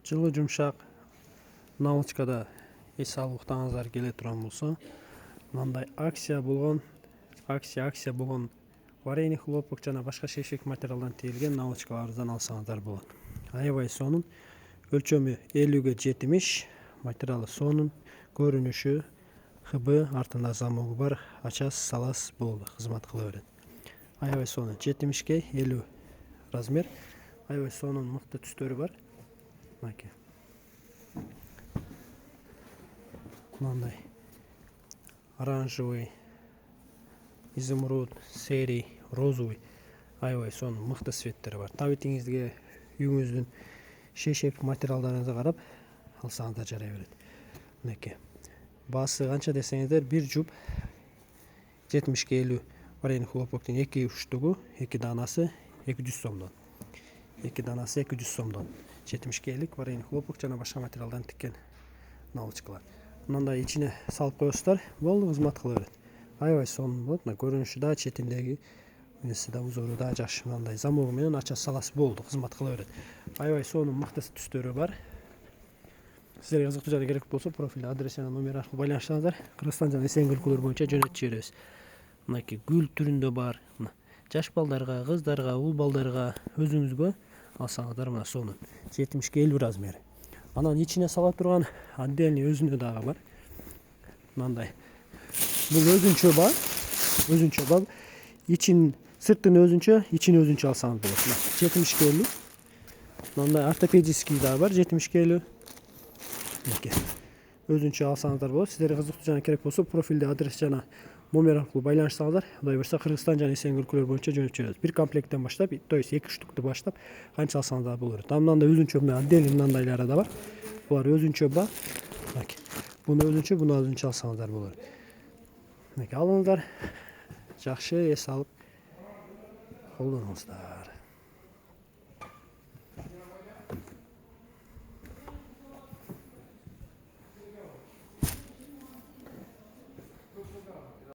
Жылы жумшак наволочкада эс алып уктагыңыздар келе турган болсо, мындай акция болгон варенье, хлопок жана башка шешек материалдан тигилген наволочкаларыбыздан алсаңыздар болот. Аябай сонун, өлчөмү 50-ге 70, материалы сонун, көрүнүшү хб, артында замогу бар, ачасыз, саласыз болду, кызмат кыла берет. Аябай сонун 70-ге 50 размер, аябай сонун мыкты түстөрү бар. Мынакей. Мындай оранжевый, изумруд, серый, розовый, аябай сонун мыкты цветтери бар. Табитиңизге үйүңүздүн шешек материалдарыңызга карап алсаңыздар жарай берет. Мынакей. Баасы канча десеңиздер, бир жуп 70-ге 50 варенье хлопоктун 2 уштугу, 2 данасы 200 сомдон. 2 данасы 200 сомдон. 70-ге 50 варенье хлопок жана башка материалдан тиккен наволочкалар. Мындай ичине салып коесуздар, болду, кызмат кыла берет. Аябай сонун болот. Мына көрүнүшү да, четиндеги неси да, узору да жакшы. Мындай замогу менен ачасыз, саласыз болду, кызмат кыла берет. Аябай сонун мыкты түстөрү бар. Сиздерге кызыктуу жана керек болсо, профилде адрес жана номер аркылуу байланышсаңыздар, Кыргызстан жана Эсен өлкөлөр боюнча жөнөтүп жиберебиз. Мынакей гүл түрүндө бар. Жаш балдарга, кыздарга, уул балдарга, өзүңүзгө алсаңыздар мына сонун 70-ге 50 размери. Анан ичине сала турган отдельный өзүнө дагы бар. Мындай. Бул өзүнчө ба. Ичин сыртын өзүнчө, ичин өзүнчө алсаңыз болот. 70-ге 50. Мындай ортопедический дагы бар 70-ге 50. Мынакей. Өзүнчө алсаңыздар болот. Сиздерге кызыктуу жана керек болсо, профилде адрес жана номер аркылуу байланышсаңыздар, Кудай буйрса Кыргызстан жана Эсен өлкөлөр боюнча жөнөтүп жиберебиз. Бир комплекттен баштап, то есть 2 штукту баштап, канча алсаңыздар болот. Мындай өзүнчө отдельный мындайлары да бар. Булар өзүнчө ба. Мынакей. Буну өзүнчө алсаңыздар болот. Мынакей алыңыздар. Жакшы эс алып колдонуңуздар.